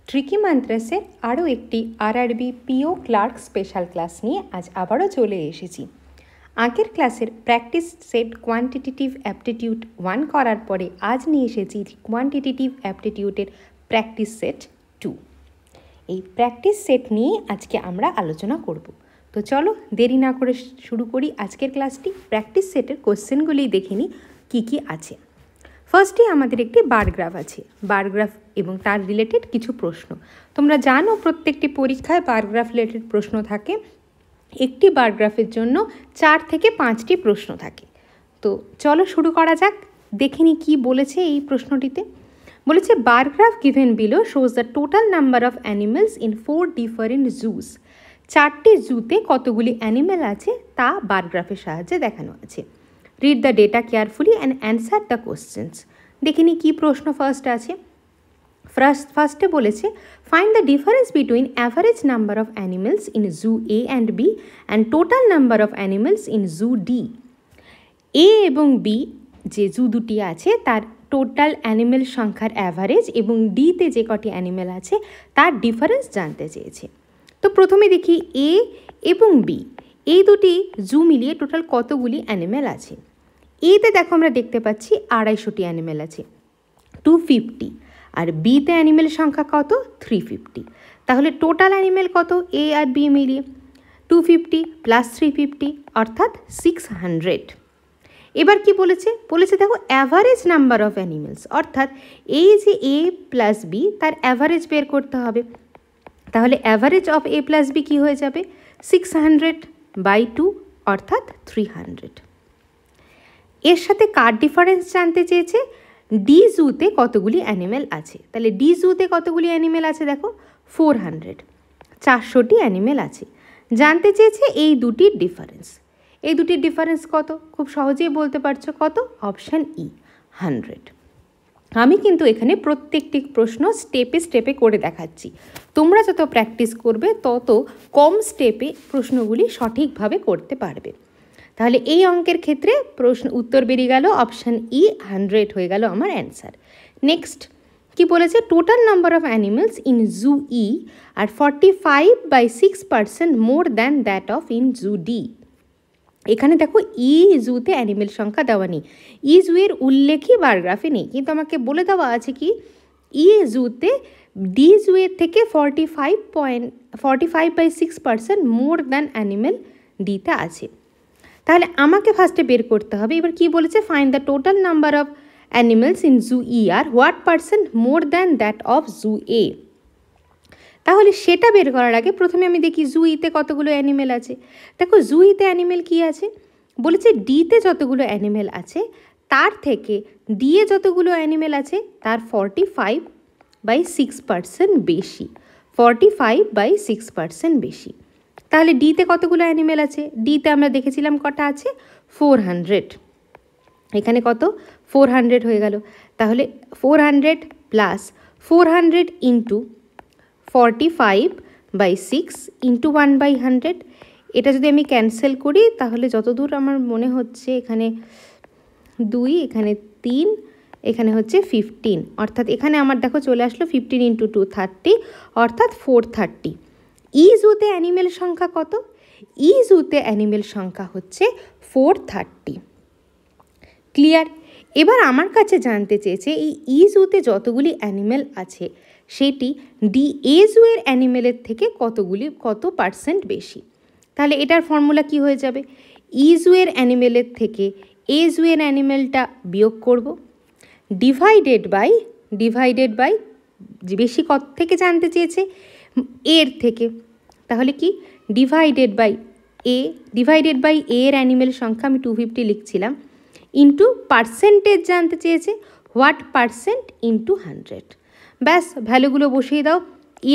Tricky মান্ত্রাসের আরও একটি RRB PO clerk special class নিয়ে আজ আবারও চলে এসেছি। আগের ক্লাসের প্র্যাকটিস সেট কোয়ান্টিটেটিভ অ্যাপটিটিউড 1 করার পরে আজ নিয়ে এসেছি কোয়ান্টিটেটিভ অ্যাপটিটিউডের প্র্যাকটিস সেট 2। এই প্র্যাকটিস সেট নিয়ে আজকে আমরা আলোচনা করব। তো চলো দেরি না করে শুরু করি আজকের ক্লাসটি। প্র্যাকটিস সেটের কোশ্চেনগুলি দেখে নিই কী কী আছে। ফার্স্টে আমাদের একটি বার গ্রাফ আছে, বার গ্রাফ এবং তার রিলেটেড কিছু প্রশ্ন। তোমরা জানো প্রত্যেকটি পরীক্ষায় বার গ্রাফ রিলেটেড প্রশ্ন থাকে। একটি বার গ্রাফের জন্য 4 থেকে 5টি প্রশ্ন থাকে। তো চলো শুরু করা যাক। দেখে নিই কী বলেছে এই প্রশ্নটিতে। বলেছে bar graph given below shows the total number of animals in 4 different juice. 4টি জুতে কতগুলি অ্যানিমেল আছে তা বার গ্রাফের সাহায্যে দেখানো আছে। Read the data carefully and answer the questions. দেখে নিই কী প্রশ্ন ফার্স্ট আছে। ফার্স্টে বলেছে find the difference between average number of animals in zoo A and B and total number of animals in zoo D. A এবং B যে জু দুটি আছে তার টোটাল অ্যানিমেল সংখ্যার অ্যাভারেজ এবং ডিতে যে কটি অ্যানিমেল আছে তার ডিফারেন্স জানতে চেয়েছে। তো প্রথমে দেখি এ এবং বি এই দুটি জু মিলিয়ে টোটাল কতগুলি অ্যানিমেল আছে। এতে দেখো আমরা দেখতে পাচ্ছি 250টি অ্যানিমেল আছে, 250। আর বিতে অ্যানিমেল সংখ্যা কত? 350। তাহলে টোটাল অ্যানিমেল কত এ আর বি মিলিয়ে? 250 প্লাস 350 অর্থাৎ 600। এবার কি বলেছে? বলেছে দেখো অ্যাভারেজ নাম্বার অফ অ্যানিমেলস, অর্থাৎ এই যে এ প্লাস বি তার অ্যাভারেজ বের করতে হবে। তাহলে average of A plus B কী হয়ে যাবে? 600/2 অর্থাৎ 300। এর সাথে কার ডিফারেন্স জানতে চেয়েছে? ডি জুতে কতগুলি অ্যানিমেল আছে। তাহলে ডি জুতে কতগুলি অ্যানিমেল আছে দেখো 400, 400টি অ্যানিমেল আছে। জানতে চেয়েছে এই দুটির ডিফারেন্স। এই দুটির ডিফারেন্স কত? খুব সহজেই বলতে পারছো কত? Option E 100। আমি কিন্তু এখানে প্রত্যেকটি প্রশ্ন স্টেপে স্টেপে করে দেখাচ্ছি। তোমরা যত প্র্যাকটিস করবে তত কম স্টেপে প্রশ্নগুলি সঠিকভাবে করতে পারবে। তাহলে এই অঙ্কের ক্ষেত্রে উত্তর বেরিয়ে গেল অপশান ই 100 হয়ে গেল আমার অ্যান্সার। নেক্সট কি বলেছে? Total number of animals in zoo E are 45/6% more than that of in zoo D. এখানে দেখো ই জুতে অ্যানিমেল সংখ্যা দেওয়া নেই, ই জুয়ের উল্লেখই বার গ্রাফে নেই, কিন্তু আমাকে বলে দেওয়া আছে কি ই জুতে ডি জুয়ের থেকে 45/6% মোর দ্যান অ্যানিমেল ডিতে আছে। তাহলে আমাকে ফার্স্টে বের করতে হবে। এবার কি বলেছে? Find the total number of animals in zoo E আর what percent more than that of zoo A. তাহলে সেটা বের করার আগে প্রথমে আমি দেখি জু ইতে কতগুলো অ্যানিমেল আছে। দেখো জু ইতে অ্যানিমেল কী আছে? বলেছে ডিতে যতগুলো অ্যানিমেল আছে তার থেকে ডিএ যতগুলো অ্যানিমেল আছে তার 45/6% বেশি, 45/6% বেশি। তাহলে ডিতে কতগুলো অ্যানিমেল আছে? ডিতে আমরা দেখেছিলাম কটা আছে? 400। এখানে কত? 400 হয়ে গেল। তাহলে 400 প্লাস 400 ইন্টু 45/6 ইন্টু 1/100। এটা যদি আমি ক্যান্সেল করি তাহলে যতদূর আমার মনে হচ্ছে এখানে 2, এখানে 3, এখানে হচ্ছে 15, অর্থাৎ এখানে আমার দেখো চলে আসলো 15 ইন্টু 2 30, অর্থাৎ 430। ই জুতে অ্যানিমেল সংখ্যা কত? ই জুতে অ্যানিমেল সংখ্যা হচ্ছে 430। ক্লিয়ার? এবার আমার কাছে জানতে চেয়েছে এই ই জুতে যতগুলি অ্যানিমেল আছে সেটি ডি এ জুয়ের অ্যানিমেলের থেকে কত পার্সেন্ট বেশি। তাহলে এটার ফর্মুলা কি হয়ে যাবে? ই জুয়ের অ্যানিমেলের থেকে এ জুয়ের অ্যানিমেলটা বিয়োগ করব, ডিভাইডেড বাই বেশি কত থেকে জানতে চেয়েছে? এর থেকে। তাহলে কি ডিভাইডেড বাই এর অ্যানিমেল সংখ্যা আমি 250 লিখছিলাম, ইন্টু পার্সেন্টেজ জানতে চেয়েছে হোয়াট পার্সেন্ট ইন্টু 100। ব্যাস ভ্যালুগুলো বসিয়ে দাও।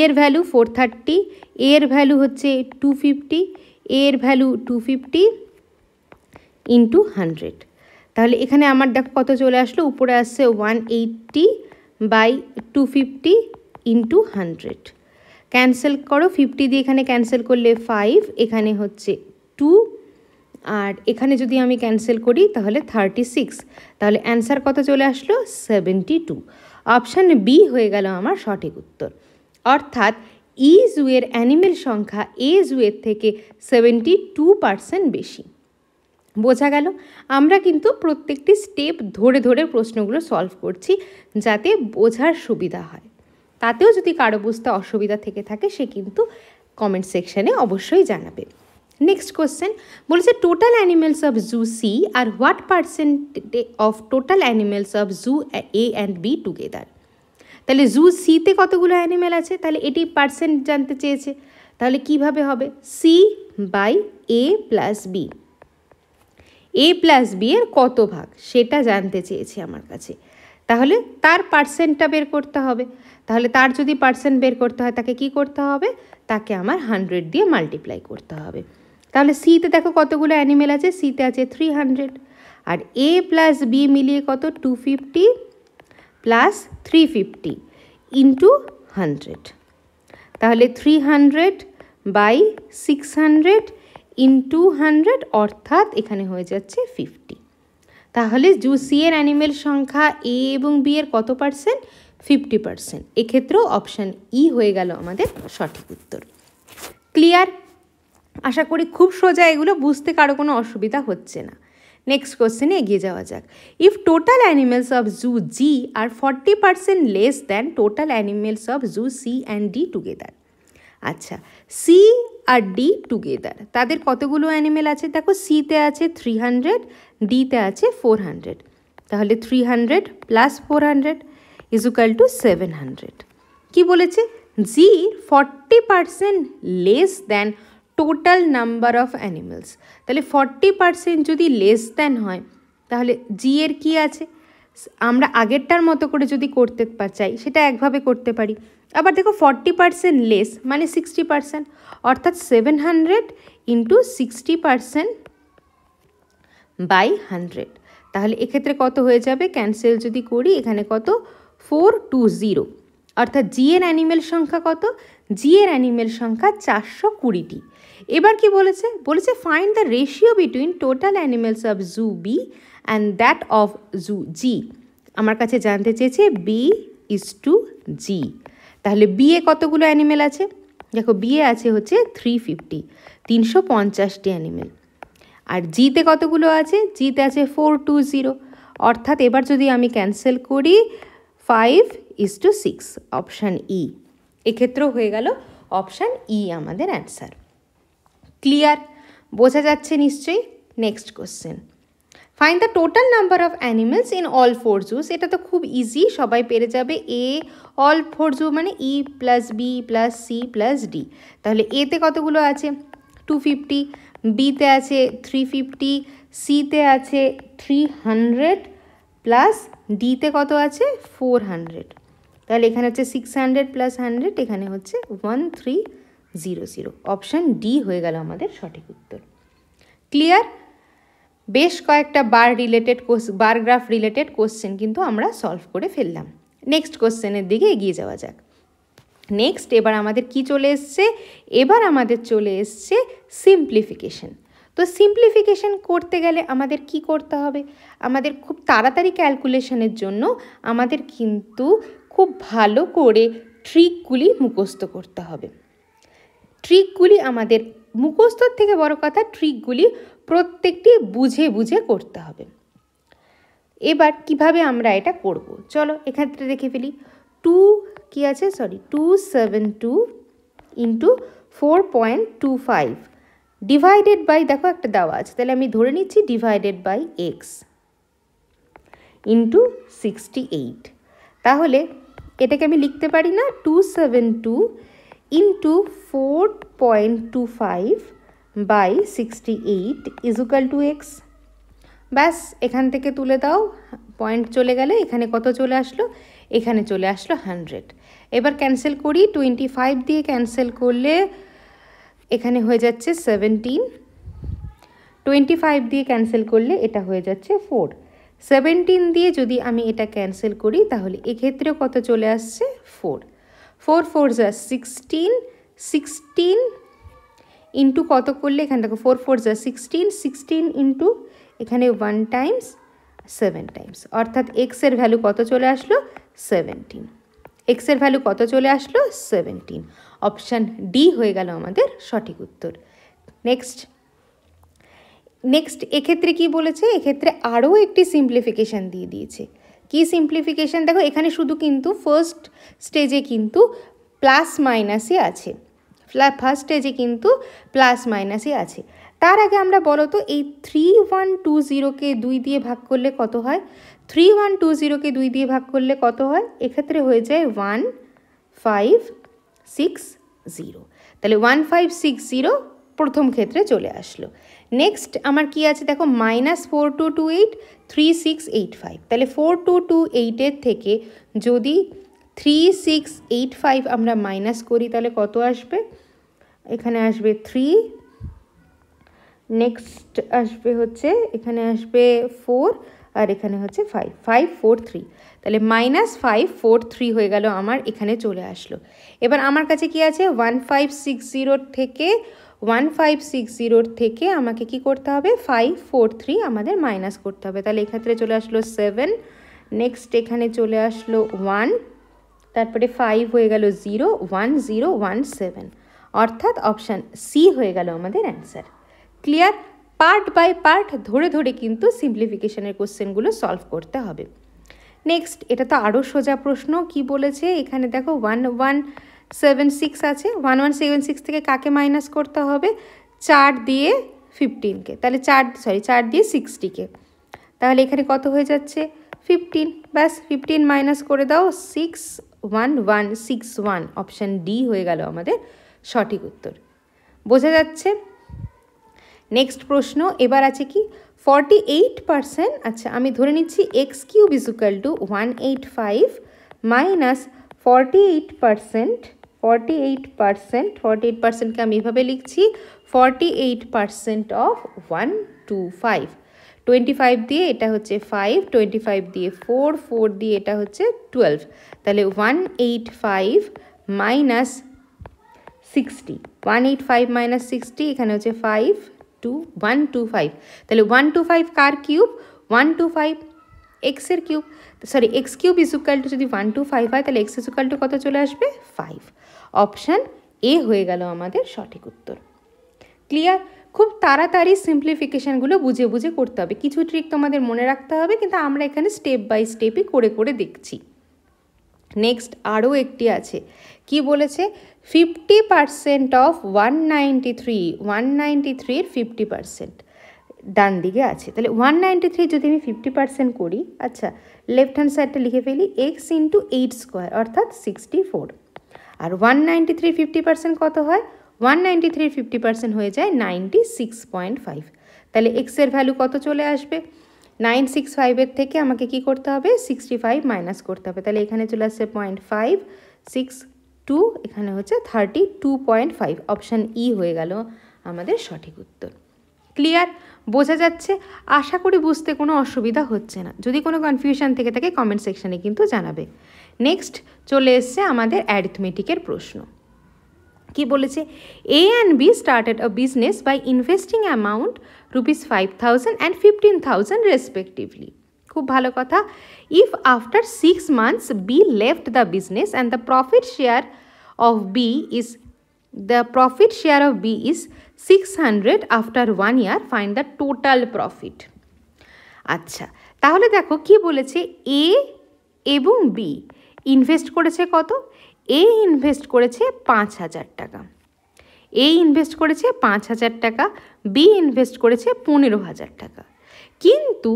এর ভ্যালু 430, এর ভ্যালু হচ্ছে 250, এর ভ্যালু 250 ইন্টু 100। তাহলে এখানে আমার দেখো কত চলে আসলো? উপরে আসছে 180/250 ইন্টু 100। ক্যান্সেল করো, 50 দিয়ে এখানে ক্যান্সেল করলে 5, এখানে হচ্ছে 2, আর এখানে যদি আমি ক্যান্সেল করি তাহলে 36। তাহলে অ্যান্সার কত চলে আসলো? 72। অপশান বি হয়ে গেল আমার সঠিক উত্তর। অর্থাৎ ই জুয়ের অ্যানিমেল সংখ্যা এ জুয়ের থেকে 72% বেশি। বোঝা গেল? আমরা কিন্তু প্রত্যেকটি স্টেপ ধরে ধরে প্রশ্নগুলো সলভ করছি যাতে বোঝার সুবিধা হয়। তাতেও যদি কারো বুঝতে অসুবিধা থেকে থাকে সে কিন্তু কমেন্ট সেকশানে অবশ্যই জানাবে। নেক্সট কোশ্চেন বলেছে total animals of zoo C are what percent of total animals of zoo A and B together. তাহলে জু সিতে কতগুলো অ্যানিমেল আছে, তাহলে এটি পার্সেন্ট জানতে চেয়েছে। তাহলে কিভাবে হবে? C by A plus B, A plus B এর কত ভাগ সেটা জানতে চেয়েছে আমার কাছে। তাহলে তার পার্সেন্টটা বের করতে হবে। তাহলে তার যদি পার্সেন্ট বের করতে হয় তাকে কি করতে হবে? তাকে আমার 100 দিয়ে মাল্টিপ্লাই করতে হবে। তাহলে সিতে দেখো কতগুলো অ্যানিমেল আছে, সিতে আছে 300, আর এ প্লাস বি মিলিয়ে কত? 250 প্লাস 350 ইন্টু 100। তাহলে 300 বাই 600 ইন্টু 100 অর্থাৎ এখানে হয়ে যাচ্ছে 50। তাহলে জু সি এর অ্যানিমেল সংখ্যা এ এবং বি এর কত পার্সেন্ট? 50%। এক্ষেত্রেও অপশান ই হয়ে গেল আমাদের সঠিক উত্তর। ক্লিয়ার? আশা করি খুব সোজা, এগুলো বুঝতে কারো কোনো অসুবিধা হচ্ছে না। নেক্সট কোশ্চেনে এগিয়ে যাওয়া যাক। If total animals of zoo G are 40% less than total animals of zoo C and D together. আচ্ছা, সি আর ডি টুগেদার তাদের কতগুলো অ্যানিমেল আছে? দেখো সিতে আছে 300, ডিতে আছে 400। তাহলে 300 প্লাস 400 ইজ ইকুয়াল টু 700। কী বলেছে? জি 40% less than total number of animals. তাহলে 40% যদি লেস দ্যান হয় তাহলে জি এর কী আছে? আমরা আগেরটার মতো করে যদি করতে চাই সেটা একভাবে করতে পারি। আবার দেখো 40% লেস মানে 60%, অর্থাৎ 700 ইন্টু 60% বাই 100। তাহলে এক্ষেত্রে কত হয়ে যাবে? ক্যান্সেল যদি করি এখানে কত? 420। অর্থাৎ জি এর অ্যানিমেল সংখ্যা কত? জি এর অ্যানিমেল সংখ্যা 420টি। এবার কি বলেছে? বলেছে find the ratio between total animals of zoo B and that of zoo G. আমার কাছে জানতে চেয়েছে বি ইজ টু জি। তাহলে বি এ কতগুলো অ্যানিমেল আছে? দেখো বি এ আছে হচ্ছে 350টি অ্যানিমেল। আর জিতে কতগুলো আছে? জিতে আছে 420। অর্থাৎ এবার যদি আমি ক্যান্সেল করি 5:6, অপশান ই। এক্ষেত্রেও হয়ে গেল অপশান ই আমাদের অ্যান্সার। ক্লিয়ার? বোঝা যাচ্ছে নিশ্চয়ই। Next question, find the total number of animals in all 4 juice. এটা তো খুব ইজি, সবাই পেরে যাবে। এ অল 4 জু মানে E plus B plus C plus D. তাহলে এতে কতগুলো আছে? 250, বিতে আছে 350, সিতে আছে 300 প্লাস ডিতে কত আছে? 400। তাহলে এখানে হচ্ছে 600 প্লাস 100, এখানে হচ্ছে 1300। অপশান ডি হয়ে গেল আমাদের সঠিক উত্তর। ক্লিয়ার? বেশ কয়েকটা বার গ্রাফ রিলেটেড কোশ্চেন কিন্তু আমরা সলভ করে ফেললাম। নেক্সট কোশ্চেনের দিকে এগিয়ে যাওয়া যাক। নেক্সট এবার আমাদের কি চলে এসছে? এবার আমাদের চলে এসছে সিম্পলিফিকেশন। তো সিম্পলিফিকেশন করতে গেলে আমাদের কি করতে হবে? আমাদের খুব তাড়াতাড়ি ক্যালকুলেশনের জন্য আমাদের কিন্তু খুব ভালো করে ট্রিকগুলি মুখস্থ করতে হবে। ট্রিকগুলি আমাদের মুখস্থর থেকে বড় কথা, ট্রিকগুলি প্রত্যেকটি বুঝে বুঝে করতে হবে। এবার কিভাবে আমরা এটা করব? চলো এক্ষেত্রে দেখে ফেলি। 272 ইন্টু 4.25 ডিভাইডেড বাই, দেখো একটা দেওয়া আছে, তাহলে আমি ধরে নিচ্ছি ডিভাইডেড বাই এক্স ইন্টু 68। তাহলে এটাকে আমি লিখতে পারি না 272 into 4.25 by 68 is equal to X. ব্যাস, এখান থেকে তুলে দাও, পয়েন্ট চলে গেলে এখানে কত চলে আসলো? এখানে চলে আসলো 100। এবার ক্যান্সেল করি, 25 দিয়ে ক্যান্সেল করলে এখানে হয়ে যাচ্ছে 17, 25 দিয়ে ক্যান্সেল করলে এটা হয়ে যাচ্ছে 4, 17 দিয়ে যদি আমি এটা ক্যান্সেল করি তাহলে এক্ষেত্রেও কত চলে আসছে? 4, 4 4 যা 16, 16 ইন্টু কত করলে এখানে দেখো 4 4 যা 16, 16 ইন্টু এখানে 1 টাইমস 7 টাইমস, অর্থাৎ এক্সের ভ্যালু কত চলে আসলো? 17। এক্সের ভ্যালু কত চলে আসলো 17। অপশান ডি হয়ে গেল আমাদের সঠিক উত্তর। নেক্সট এক্ষেত্রে কি বলেছে, এক্ষেত্রে আরও একটি সিম্পলিফিকেশান দিয়ে দিয়েছে। কি সিম্পলিফিকেশান দেখো, এখানে শুধু কিন্তু ফার্স্ট স্টেজে কিন্তু প্লাস মাইনাসই আছে, ফার্স্ট স্টেজে কিন্তু প্লাস মাইনাসই আছে। তার আগে আমরা বলো তো এই 3120কে 2 দিয়ে ভাগ করলে কত হয়? 3120কে 2 দিয়ে ভাগ করলে কত হয়? এক্ষেত্রে হয়ে যায় 1560। তাহলে 1560 প্রথম ক্ষেত্রে চলে আসলো। নেক্সট আমার কি আছে দেখো, -4228 3685। তাহলে 4228 থেকে যদি 3685 আমরা মাইনাস করি তাহলে কত আসবে? এখানে আসবে 3, নেক্সট আসবে হচ্ছে এখানে আসবে 4, আর এখানে হচ্ছে 543। তাহলে -543 হয়ে গেল আমার, এখানে চলে আসলো। এবার আমার কাছে কি আছে, 1560 থেকে আমাকে কি করতে হবে, 543 আমাদের মাইনাস করতে হবে। তাহলে এক্ষেত্রে চলে আসলো 7, নেক্সট এখানে চলে আসলো 1, তারপরে 5 হয়ে গেল 0, 1017। অর্থাৎ অপশান সি হয়ে গেল আমাদের answer. Clear? Part by part ধরে ধরে কিন্তু সিম্পলিফিকেশনের কোশ্চেনগুলো সলভ করতে হবে। নেক্সট এটা তো আরও সোজা প্রশ্ন। কি বলেছে এখানে দেখো, 1176 আছে, 1176 থেকে কাকে মাইনাস করতে হবে? 4 দিয়ে 15কে, তাহলে 4 দিয়ে 60কে, তাহলে এখানে কত হয়ে যাচ্ছে 15। ব্যাস 15 মাইনাস করে দাও, 61161। অপশান ডি হয়ে গেল আমাদের সঠিক উত্তর। বোঝা যাচ্ছে? নেক্সট প্রশ্ন এবার আছে কি 48%। আচ্ছা আমি ধরে নিচ্ছি x cube is equal to 185 minus 48%কে আমি এভাবে লিখছি 48% অফ 125। 25 দিয়ে এটা হচ্ছে 5, 25 দিয়ে 4, 4 দিয়ে এটা হচ্ছে 12। তাহলে 185 মাইনাস 60, 185 মাইনাস 60 এখানে হচ্ছে 125। তাহলে 125 কার কিউব? 125 এক্সের cube, sorry x cube is equal two যদি 125 হয় তাহলে এক্স ইজ ইকুয়াল টু কত চলে আসবে 5। অপশান এ হয়ে গেল আমাদের সঠিক উত্তর। ক্লিয়ার? খুব তাড়াতাড়ি সিম্পলিফিকেশানগুলো বুঝে বুঝে করতে হবে, কিছু ট্রিক তোমাদের মনে রাখতে হবে, কিন্তু আমরা এখানে স্টেপ বাই স্টেপই করে করে দেখছি। নেক্সট আরও একটি আছে, কি বলেছে 50% অফ 193 50% ডান দিকে আছে। তাহলে 193 যদি আমি 50% করি, আচ্ছা লেফট হ্যান্ড সাইডটা লিখে ফেলি এক্স ইন্টু 8² অর্থাৎ 64। আর 193 50% কত হয়? 193 50% হয়ে যায় 96.5। তাহলে এক্সের ভ্যালু কত চলে আসবে? 965 থেকে আমাকে কি করতে হবে 65 মাইনাস করতে হবে। তাহলে এখানে চলে আসছে 0.562, এখানে হচ্ছে 32.5। অপশান ই হয়ে গেল আমাদের সঠিক উত্তর। ক্লিয়ার? বোঝা যাচ্ছে? আশা করি বুঝতে কোনো অসুবিধা হচ্ছে না। যদি কোনো কনফিউশন থেকে থাকে কমেন্ট সেকশানে কিন্তু জানাবে। নেক্সট চলে এসছে আমাদের অ্যারিথমেটিকের প্রশ্ন। কি বলেছে A and B started a business by investing amount ₹5,000 and 15,000 respectively. খুব ভালো কথা। If after 6 months B left the business and the profit share of B is 600 after 1 year, find the total profit. আচ্ছা তাহলে দেখো কি বলেছে, এ এবং B invest করেছে কত? এ ইনভেস্ট করেছে 5,000 টাকা, এ ইনভেস্ট করেছে 5,000 টাকা, বি ইনভেস্ট করেছে 15,000 টাকা। কিন্তু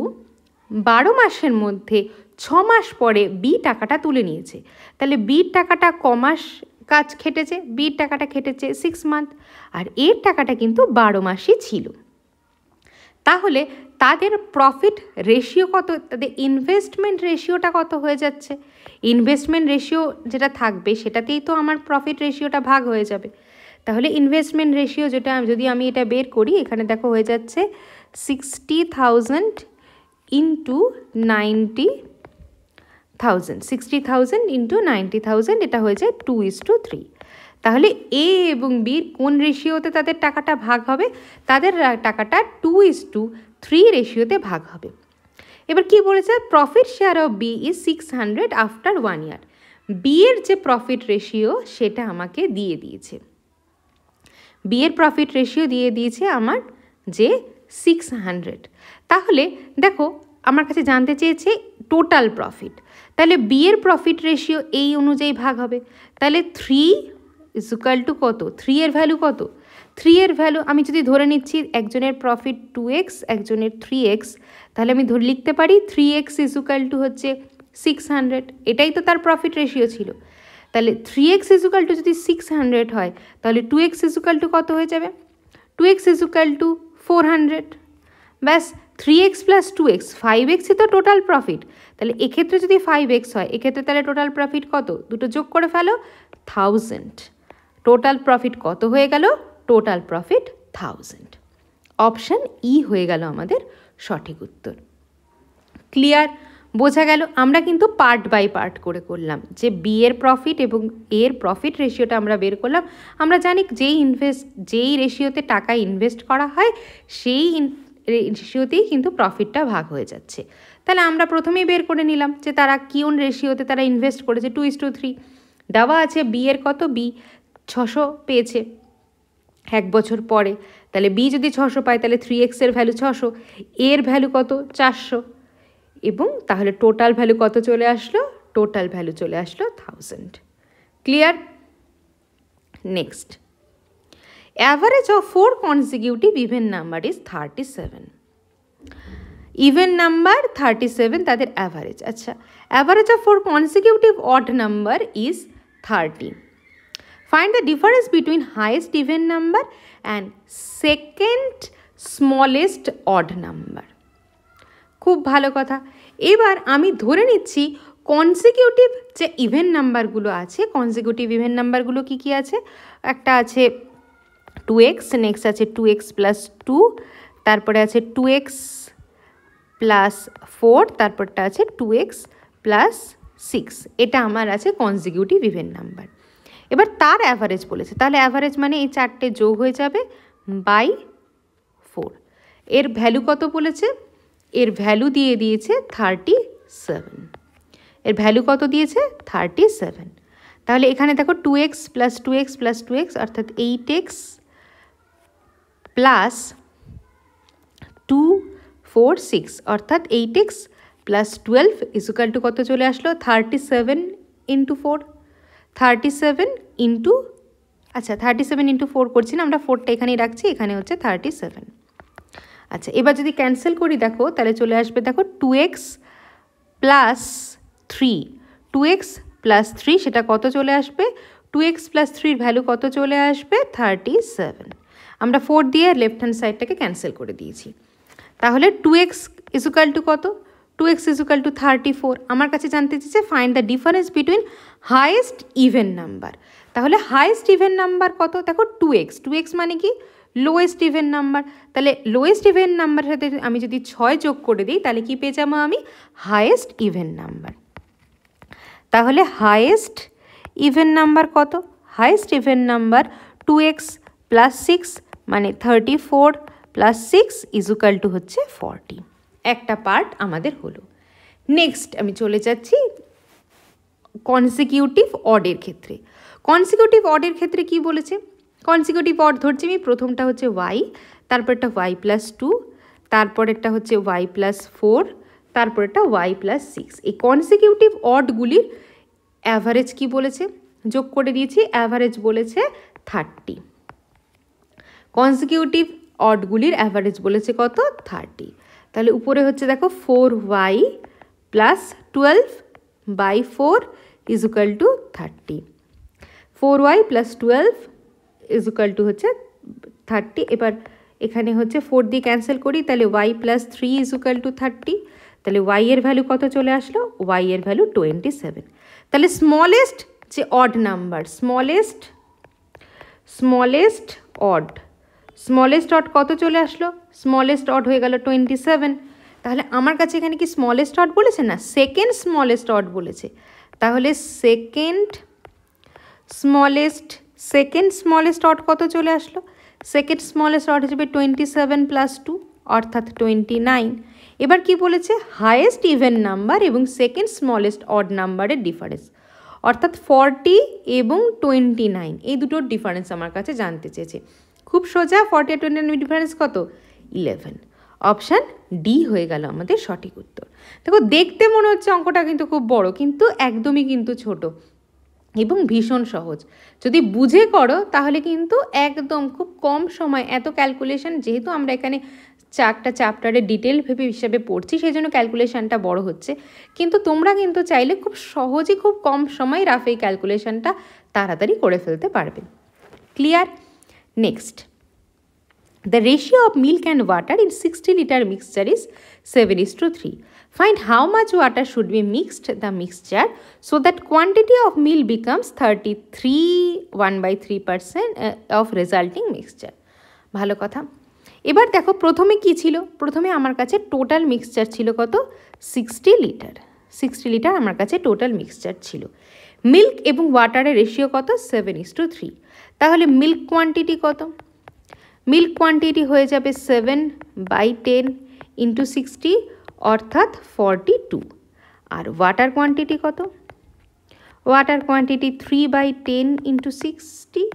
12 মাসের মধ্যে 6 মাস পরে বি টাকাটা তুলে নিয়েছে। তাহলে বির টাকাটা কমাস কাজ খেটেছে, বির টাকাটা খেটেছে 6 মান্থ, আর এর টাকাটা কিন্তু 12 মাসই ছিল। তাহলে তাদের প্রফিট রেশিও কত? তাদের ইনভেস্টমেন্ট রেশিওটা কত হয়ে যাচ্ছে? ইনভেস্টমেন্ট রেশিও যেটা থাকবে সেটাতেই তো আমার প্রফিট রেশিওটা ভাগ হয়ে যাবে। তাহলে ইনভেস্টমেন্ট রেশিও যেটা যদি আমি এটা বের করি, এখানে দেখো হয়ে যাচ্ছে 60,000 ইন্টু 90,000, 60,000 ইন্টু 90,000, এটা হয়ে যায় 2:3। তাহলে এ এবং বির কোন রেশিওতে তাদের টাকাটা ভাগ হবে? তাদের টাকাটা 2:3 রেশিওতে ভাগ হবে। এবার কি বলেছে, profit share of B is 600 after 1 year। B এর যে প্রফিট রেশিও সেটা আমাকে দিয়ে দিয়েছে। বি এর প্রফিট রেশিও দিয়ে দিয়েছে আমার যে 600। তাহলে দেখো আমার কাছে জানতে চেয়েছে টোটাল প্রফিট, তাহলে বি এর প্রফিট রেশিও এই অনুযায়ী ভাগ হবে। তাহলে 3 = কত, 3 এর ভ্যালু কত, 3 এর ভ্যালু আমি যদি ধরে নিচ্ছি একজনের প্রফিট 2x একজনের 3x, তাহলে আমি ধরে লিখতে পারি 3x = হচ্ছে 600, এটাই তো তার প্রফিট রেশিও ছিল। তাহলে 3x = যদি 600 হয় তাহলে 2x = কত হয়ে যাবে, 2x = 400। ব্যাস 3x + 2x 5xই তো টোটাল প্রফিট। তাহলে এক্ষেত্রে যদি 5x হয় এক্ষেত্রে তাহলে টোটাল প্রফিট কত, দুটো যোগ করে ফেলো 1000। টোটাল প্রফিট কত হয়ে গেল, টোটাল প্রফিট 1000। অপশান ই হয়ে গেল আমাদের সঠিক উত্তর। ক্লিয়ার, বোঝা গেল? আমরা কিন্তু পার্ট বাই পার্ট করে করলাম, যে বি এর প্রফিট এবং এর প্রফিট রেশিওটা আমরা বের করলাম। আমরা জানি যেই রেশিওতে টাকা ইনভেস্ট করা হয় সেই রেশিওতেই কিন্তু প্রফিটটা ভাগ হয়ে যাচ্ছে। তাহলে আমরা প্রথমেই বের করে নিলাম যে তারা কোন রেশিওতে তারা ইনভেস্ট করেছে, 2:3 দেওয়া আছে। বি এর কত, বি 600 পেয়েছে 1 বছর পরে। তাহলে বি যদি 600 পায় তাহলে 3x এর ভ্যালু 600, এর ভ্যালু কত 400, এবং তাহলে টোটাল ভ্যালু কত চলে আসলো, টোটাল ভ্যালু চলে আসলো 1000। Clear? Next, average of 4 consecutive even number is 37। Even number 37 তাদের অ্যাভারেজ। আচ্ছা, average of 4 consecutive odd number is 30। Find the difference between highest even number and second smallest odd number। খুব ভালো কথা। এবার আমি ধরে নিচ্ছি কনসিকিউটিভ যে ইভেন নাম্বারগুলো আছে, কনসিকিউটিভ ইভেন নাম্বারগুলো কী কী আছে, একটা আছে 2x, নেক্সট আছে 2x + 2, তারপরে আছে 2x + 4, তারপরটা আছে 2x + 6। এটা আমার আছে কনসিকিউটিভ ইভেন নাম্বার। এবার তার অ্যাভারেজ বলেছে, তাহলে অ্যাভারেজ মানে এই চারটে যোগ হয়ে যাবে বাই 4। এর ভ্যালু কত বলেছে, এর ভ্যালু দিয়ে দিয়েছে 37। এর ভ্যালু কত দিয়েছে, 37। তাহলে এখানে দেখো 2x + 2x + 2x অর্থাৎ 8x + 2 4 6 অর্থাৎ 8x + 12 = কত চলে আসলো, 37 × 4। 37 ইন্টু, আচ্ছা 37 × 4 করছি না আমরা, 4টা এখানেই রাখছি, এখানে হচ্ছে 37। আচ্ছা, এবার যদি ক্যান্সেল করি দেখো তাহলে চলে আসবে, দেখো 2x + 3, 2x + 3 সেটা কত চলে আসবে, 2x + 3 ভ্যালু কত চলে আসবে, 37। আমরা 4 দিয়ে লেফট হ্যান্ড সাইডটাকে ক্যান্সেল করে দিয়েছি। তাহলে 2x = কত, 2x = 34। আমার কাছে জানতে চেয়েছে find the difference between highest even number. তাহলে হাইয়েস্ট ইভেন নাম্বার কত, দেখো 2x, 2x মানে কি লোয়েস্ট ইভেন নাম্বার। তাহলে লোয়েস্ট ইভেন নাম্বারের সাথে আমি যদি 6 যোগ করে দিই তাহলে কি পেয়ে যাবো আমি, হাইয়েস্ট ইভেন নাম্বার। তাহলে হাইয়েস্ট ইভেন নাম্বার কত, হাইয়েস্ট ইভেন নাম্বার 2x + 6 মানে 34 + 6 = হচ্ছে 40। একটা পার্ট আমাদের হলো। নেক্সট আমি চলে যাচ্ছি কনসিকিউটিভ অডের ক্ষেত্রে। কনসিকিউটিভ অডের ক্ষেত্রে কি বলেছে, কনসিকিউটিভ অড ধরছি আমি, প্রথমটা হচ্ছে y, তারপরটা y + 2, তারপরেরটা হচ্ছে y + 4, তারপরেরটা y + 6। এই কনসিকিউটিভ অডগুলির অ্যাভারেজ কি বলেছে, যোগ করে দিয়েছি, অ্যাভারেজ বলেছে 30। কনসিকিউটিভ অডগুলির অ্যাভারেজ বলেছে কত, 30। তাহলে উপরে হচ্ছে দেখো 4y + 12/4 = 30। 4y + 12 = হচ্ছে 30। এবার এখানে হচ্ছে 4 দিয়ে ক্যান্সেল করি, তাহলে y + 3 = 30। তাহলে y এর ভ্যালু কত চলে আসলো, y এর ভ্যালু 27। তাহলে স্মলেস্ট যে অড নাম্বার, স্মলেস্ট অড কত চলে আসলো, স্মলেস্ট অড হয়ে গেল 27। তাহলে আমার কাছে এখানে কি স্মলেস্ট অড বলেছে না, সেকেন্ড স্মলেস্ট অড বলেছে। তাহলে সেকেন্ড স্মলেস্ট অড কত চলে আসলো, সেকেন্ড স্মলেস্ট অড হিসেবে 27 + 2 অর্থাৎ 29। এবার কি বলেছে, হাইয়েস্ট ইভেন নাম্বার এবং সেকেন্ড স্মলেস্ট অড নাম্বারের ডিফারেন্স। অর্থাৎ 40 এবং 29 এই দুটোর ডিফারেন্স আমার কাছে জানতে চেয়েছে। খুব সোজা, 40 আর 29 ডিফারেন্স কত? 11। অপশান ডি হয়ে গেল আমাদের সঠিক উত্তর। দেখো দেখতে মনে হচ্ছে অঙ্কটা কিন্তু খুব বড়, কিন্তু একদমই কিন্তু ছোট এবং ভীষণ সহজ। যদি বুঝে করো তাহলে কিন্তু একদম খুব কম সময় এত ক্যালকুলেশন, যেহেতু আমরা এখানে চারটা চ্যাপ্টারে ডিটেল ভেবে হিসাবে পড়ছি সেই জন্য ক্যালকুলেশনটা বড় হচ্ছে, কিন্তু তোমরা কিন্তু চাইলে খুব সহজে খুব কম সময় রাফ এই ক্যালকুলেশনটা তাড়াতাড়ি করে ফেলতে পারবে। Clear? Next, the ratio of milk and water in 60 liter mixture is 7:3. Find how much water should be mixed the mixture so that quantity of milk becomes 33.1/3% of resulting mixture. ভালো কথা। এবার দেখো প্রথমে কি ছিল, প্রথমে আমার কাছে টোটাল মিক্সচার ছিল কত? 60 লিটার। 60 লিটার আমার কাছে টোটাল মিক্সচার ছিল। মিল্ক এবং ওয়াটারের রেশিও কত? 7:3। তাহলে মিল্ক কোয়ান্টিটি কত? মিল্ক কোয়ান্টিটি হয়ে যাবে 7/10 ইন্টু 60 অর্থাৎ 42। আর ওয়াটার কোয়ান্টিটি কত? ওয়াটার কোয়ান্টিটি 3/10 ইন্টু 60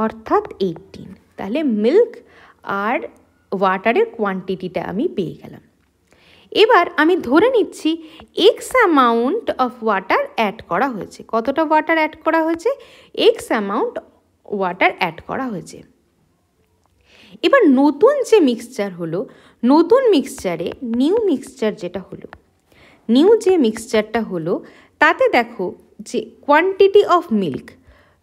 অর্থাৎ 18। তাহলে মিল্ক আর ওয়াটারের কোয়ান্টিটিটা আমি পেয়ে গেলাম। এবার আমি ধরে নিচ্ছি X amount of water add করা হয়েছে। কতটা ওয়াটার অ্যাড করা হয়েছে? এক্স অ্যামাউন্ট ওয়াটার অ্যাড করা হয়েছে। এবার নতুন যে মিক্সচার হলো, নতুন মিক্সচারে নিউ মিক্সচার যেটা হলো, নিউ যে মিক্সচারটা হলো তাতে দেখো যে কোয়ান্টিটি অফ মিল্ক,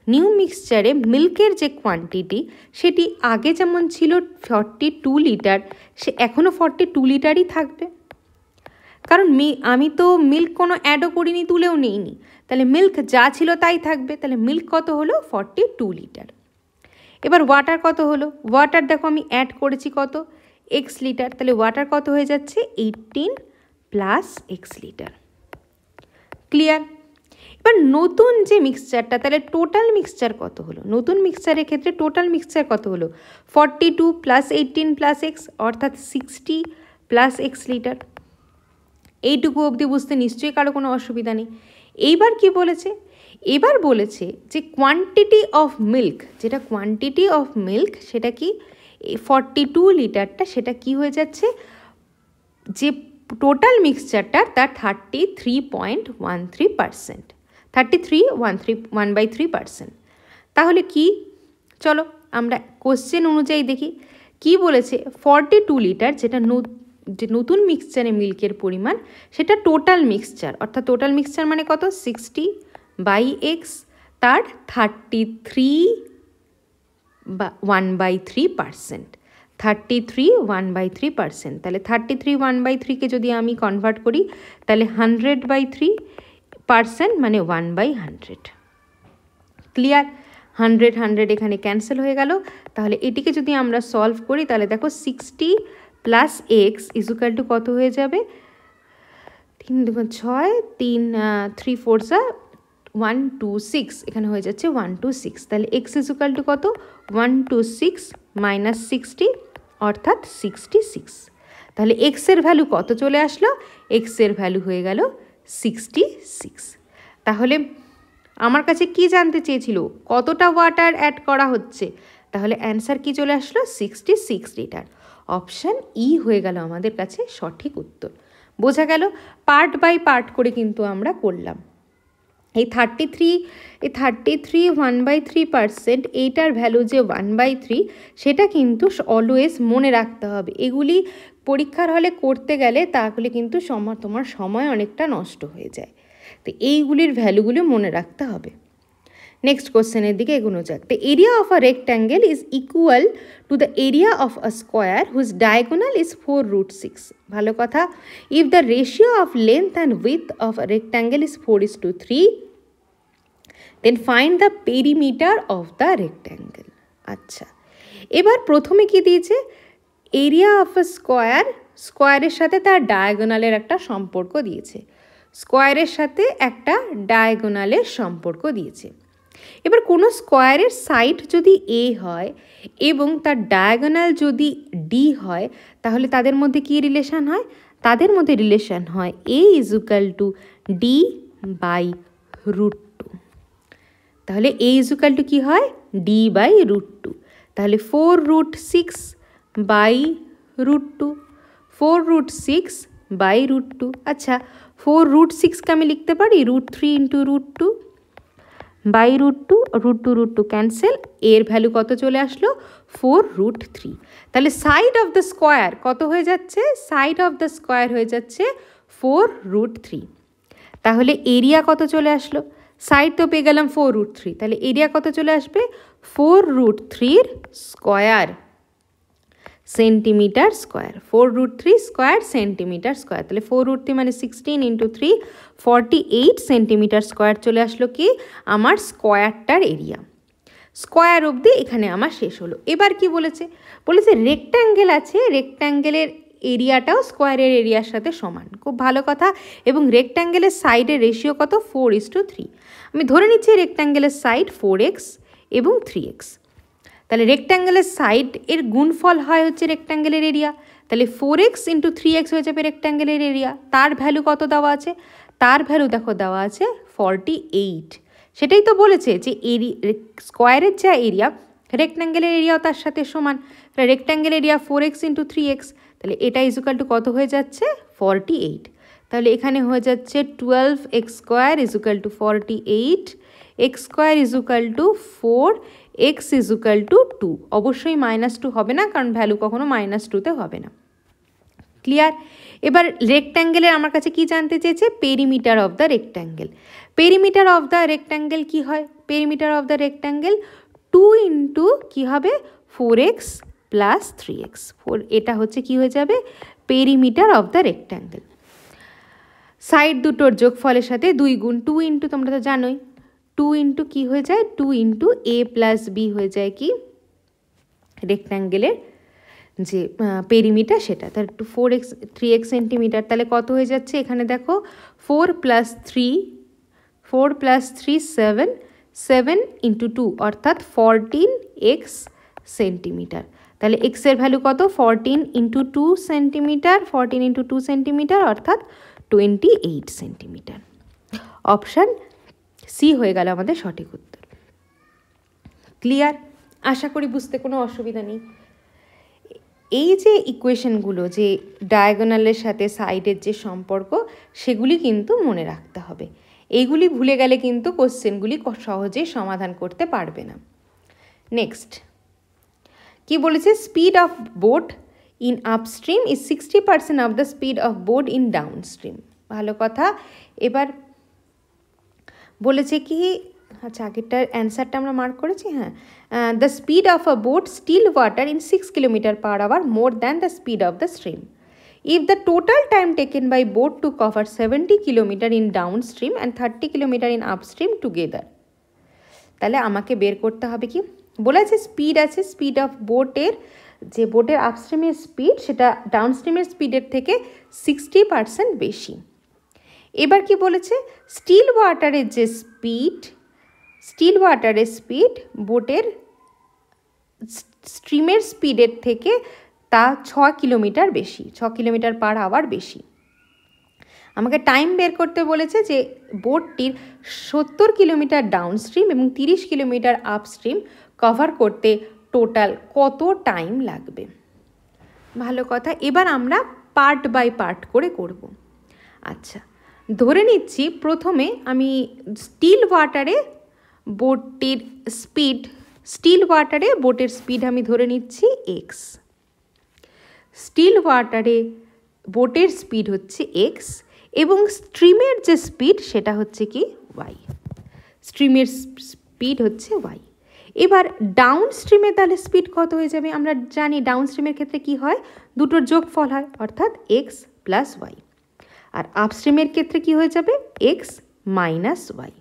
নিউ মিক্সচারে মিল্কের যে কোয়ান্টিটি সেটি আগে যেমন ছিল 42 লিটার, সে এখনও 42 লিটারই থাকবে, কারণ আমি তো মিল্ক কোনো অ্যাডও করিনি, তুলেও নিইনি, তাহলে মিল্ক যা ছিল তাই থাকবে। তাহলে মিল্ক কত হলো? 42 লিটার। এবার ওয়াটার কত হলো? ওয়াটার দেখো আমি অ্যাড করেছি কত? এক্স লিটার, তাহলে ওয়াটার কত হয়ে যাচ্ছে? 18 প্লাস এক্স লিটার। ক্লিয়ার? এবার নতুন যে মিক্সচারটা, তাহলে টোটাল মিক্সচার কত হলো? নতুন মিক্সচারের ক্ষেত্রে টোটাল মিক্সচার কত হলো? 42 প্লাস 18 প্লাস এক্স অর্থাৎ 60 প্লাস এক্স লিটার। এইটুকু অবধি বুঝতে নিশ্চয়ই কারো কোনো অসুবিধা নেই। এইবার কি বলেছে? এবার বলেছে যে কোয়ান্টিটি অফ মিল্ক, যেটা কোয়ান্টিটি অফ মিল্ক সেটা কি 42 লিটারটা, সেটা কি হয়ে যাচ্ছে? যে টোটাল মিক্সচারটা তার 33.13%, 33.1/3%। তাহলে কি? চলো আমরা কোশ্চেন অনুযায়ী দেখি কি বলেছে। 42 লিটার যেটা যে নতুন মিক্সচারে মিল্কের পরিমাণ, সেটা টোটাল মিক্সচার, অর্থাৎ টোটাল মিক্সচার মানে কত? 60/x, তার 33.1/3%, 33.1/3%। তাহলে 33.1/3কে যদি আমি কনভার্ট করি তাহলে 100/3% মানে 1/100। ক্লিয়ার? 100 এখানে ক্যান্সেল হয়ে গেল। তাহলে এটিকে যদি আমরা সলভ করি তাহলে দেখো 60 প্লাস এক্স ইজুকাল টু কত হয়ে যাবে? 3 2 6, 3 4 126, এখানে হয়ে যাচ্ছে 126। তাহলে এক্স ইজুকাল টু কত? 126 মাইনাস 60 অর্থাৎ 66। তাহলে এক্সের ভ্যালু কত চলে আসলো? এক্সের ভ্যালু হয়ে গেল 66। তাহলে আমার কাছে কি জানতে চেয়েছিল? কতটা ওয়াটার অ্যাড করা হচ্ছে। তাহলে অ্যান্সার কি চলে আসলো? 66 লিটার। অপশান ই হয়ে গেল আমাদের কাছে সঠিক উত্তর। বোঝা গেল? পার্ট বাই পার্ট করে কিন্তু আমরা করলাম। এই 33 1/3%, এইটার ভ্যালু যে 1/3, সেটা কিন্তু অলওয়েজ মনে রাখতে হবে। এগুলি পরীক্ষার হলে করতে গেলে তাহলে কিন্তু তোমার সময় অনেকটা নষ্ট হয়ে যায়। তো এইগুলির ভ্যালুগুলো মনে রাখতে হবে। নেক্সট কোশ্চেনের দিকে এগোনো যাক। The area of a rectangle is equal to the area of a square whose diagonal is 4√6। ভালো কথা। If the ratio of length and width of a rectangle is 4:3, then find the perimeter of the rectangle. আচ্ছা, এবার প্রথমে কি দিয়েছে? Area of a square, স্কোয়ারের সাথে তার ডায়াগোনালের একটা সম্পর্ক দিয়েছে। স্কোয়ারের সাথে একটা ডায়াগোনালের সম্পর্ক দিয়েছে। এবার কোনো স্কোয়ারের সাইড যদি এ হয় এবং তার ডায়াগোনাল যদি ডি হয়, তাহলে তাদের মধ্যে কী রিলেশান হয়? তাদের মধ্যে রিলেশান হয় এ ইজুকাল টু ডি বাই √2। তাহলে a ইজুকাল টু কী হয় d/√2। তাহলে 4√6/√2, 4√6/√2। আচ্ছা, 4√6কে আমি লিখতে পারি √3 × √2/√2, √2 ক্যান্সেল, এর ভ্যালু কত চলে আসলো 4√3। তাহলে সাইড অফ দ্য স্কোয়ার কত হয়ে যাচ্ছে, সাইড অফ দ্য স্কোয়ার হয়ে যাচ্ছে 4√3। তাহলে এরিয়া কত চলে আসলো, সাইড তো পেয়ে গেলাম 4√3, তাহলে এরিয়া কত চলে আসবে 4√3 square centimetre square, 4√3 square centimetre square. তাহলে 4√3 মানে 16 × 3 48 সেন্টিমিটার স্কোয়ার চলে আসলো কি আমার স্কোয়ারটার এরিয়া। স্কোয়ার অবধি এখানে আমার শেষ হলো। এবার কি বলেছে, বলেছে রেক্ট্যাঙ্গেল আছে, রেক্ট্যাঙ্গেলের এরিয়াটাও স্কোয়ারের এরিয়ার সাথে সমান। খুব ভালো কথা। এবং রেক্ট্যাঙ্গেলের সাইডের রেশিও কত 4:3। আমি ধরে নিচ্ছি রেক্ট্যাঙ্গেলের সাইড 4x এবং 3x। তাহলে রেক্ট্যাঙ্গেলের সাইড এর গুণফল হয় হচ্ছে রেক্ট্যাঙ্গেলের এরিয়া। তাহলে 4x × 3x হয়ে যাবে রেক্ট্যাঙ্গেলের এরিয়া। তার ভ্যালু কত দেওয়া আছে, তার ভ্যালু দেখো দেওয়া আছে 48। সেটাই তো বলেছে যে স্কোয়ারের যা এরিয়া রেক্ট্যাঙ্গেলের এরিয়াও তার সাথে সমান। তাহলে রেক্ট্যাঙ্গেল এরিয়া 4x × 3x, তাহলে এটা ইজুকাল টু কত হয়ে যাচ্ছে 48। তাহলে এখানে হয়ে যাচ্ছে 12x² is equal to 48, x² is equal to 4, x is equal to 2। অবশ্যই -2 হবে না, কারণ ভ্যালু কখনো -2তে হবে না। ক্লিয়ার? এবার রেক্ট্যাঙ্গেলের আমার কাছে কি জানতে চেয়েছে, perimeter of the rectangle. Perimeter of the rectangle কি হয়, পেরিমিটার অফ দ্য রেক্ট্যাঙ্গেল 2 × কি হবে 4x + 3x, এটা হচ্ছে কি হয়ে যাবে perimeter of the rectangle. Side দুটোর যোগফলের সাথে 2 গুণ, 2 × তোমরা তো জানোই 2 × কি হয়ে যায় 2 × a + b হয়ে যায় কি রেক্ট্যাঙ্গেলের যে পেরিমিটার সেটা। তাহলে 4x 3x সেন্টিমিটার, তাহলে কত হয়ে যাচ্ছে এখানে দেখো 4 + 3 7, 7 × 2 অর্থাৎ 14x সেন্টিমিটার। তাহলে x এর ভ্যালু কত 14 × 2 সেন্টিমিটার, 14 × 2 সেন্টিমিটার অর্থাৎ 28 সেন্টিমিটার। অপশান সি হয়ে গেল আমাদের সঠিক উত্তর। ক্লিয়ার? আশা করি বুঝতে কোনো অসুবিধা নেই। এই যে ইকুয়েশনগুলো, যে ডায়াগোনালের সাথে সাইডের যে সম্পর্ক, সেগুলি কিন্তু মনে রাখতে হবে। এইগুলি ভুলে গেলে কিন্তু কোশ্চেনগুলি সহজেই সমাধান করতে পারবে না। নেক্সট কি বলেছে, speed of boat in upstream is 60% of the speed of boat in downstream. ভালো কথা। এবার বলেছে কি, আচ্ছা আগেরটার অ্যান্সারটা আমরা মার্ক করেছি, হ্যাঁ, the speed of a boat still water in 6 km/h more than the speed of the stream. If the total time taken by boat to cover 70 km in downstream and 30 km in upstream together, তাহলে আমাকে বের করতে হবে কি, বলেছে speed আছে, speed of বোটের যে বোটের আপস্ট্রিমের স্পিড সেটা ডাউনস্ট্রিমের স্পিডের থেকে 60% বেশি। এবার কি বলেছে, স্টিল ওয়াটারের যে স্পিড, স্টিল ওয়াটারের স্পিড বোটের স্ট্রিমের স্পিডের থেকে তা 6 কিলোমিটার বেশি, 6 km/h বেশি। আমাকে টাইম বের করতে বলেছে যে বোটটির 70 কিলোমিটার ডাউনস্ট্রিম এবং 30 কিলোমিটার আপস্ট্রিম কভার করতে টোটাল কত টাইম লাগবে। ভালো কথা। এবার আমরা পার্ট বাই পার্ট করে করব। আচ্ছা, ধরে নিচ্ছি প্রথমে আমি স্টিল ওয়াটারে বোটের স্পিড, স্টিল ওয়াটারে বোটের স্পিড আমি ধরে নিচ্ছি এক্স। স্টিল ওয়াটারে বোটের স্পিড হচ্ছে এক্স এবং স্ট্রিমের যে স্পিড সেটা হচ্ছে কি ওয়াই। স্ট্রিমের স্পিড হচ্ছে ওয়াই। এবার ডাউন স্ট্রিমে তাহলে স্পিড কত হয়ে যাবে, আমরা জানি ডাউন স্ট্রিমের ক্ষেত্রে কি হয়, দুটোর যোগফল হয় অর্থাৎ এক্স প্লাস ওয়াই। আর আপস্ট্রিমের ক্ষেত্রে কি হয়ে যাবে এক্স মাইনাস ওয়াই,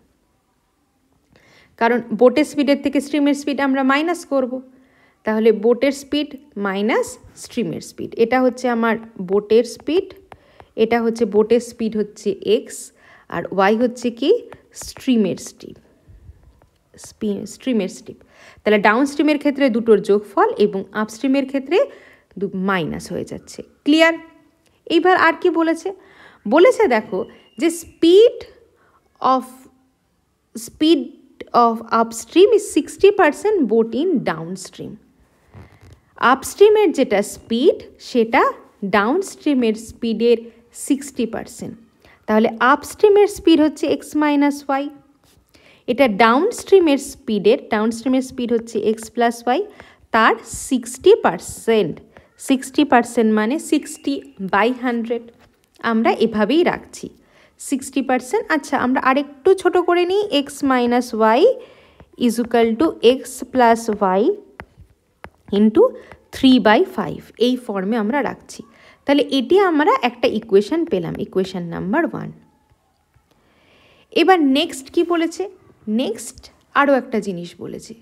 কারণ বোটের স্পিডের থেকে স্ট্রিমের স্পিড আমরা মাইনাস করব। তাহলে বোটের স্পিড মাইনাস স্ট্রিমের স্পিড, এটা হচ্ছে আমার বোটের স্পিড, এটা হচ্ছে বোটের স্পিড হচ্ছে এক্স, আর ওয়াই হচ্ছে কি স্ট্রিমের স্পিড, স্ট্রিমের স্পিড। তাহলে ডাউন স্ট্রিমের ক্ষেত্রে দুটোর যোগফল এবং আপস্ট্রিমের ক্ষেত্রে মাইনাস হয়ে যাচ্ছে। ক্লিয়ার? এইবার আর কি বলেছে, বলেছে দেখো যে speed of upstream is 60%, boat in downstream. আপস্ট্রিমের যেটা স্পিড সেটা ডাউনস্ট্রিমের স্পিডের 60%। তাহলে আপস্ট্রিমের স্পিড হচ্ছে এক্স মাইনাস ওয়াই, এটা ডাউনস্ট্রিমের স্পিড হচ্ছে এক্স প্লাস ওয়াই, তার 60%। 60% মানে 60/100, আমরা এভাবেই রাখছি 60%। আচ্ছা, আমরা আরেকটু ছোট করে নিই, X minus Y is equal to X plus Y into 3/5, এই ফর্মে আমরা রাখছি। তাহলে এটি আমরা একটা ইকুয়েশন পেলাম, ইকুয়েশন নাম্বার 1। এবার নেক্সট কি বলেছে? নেক্সট আরও একটা জিনিস বলেছে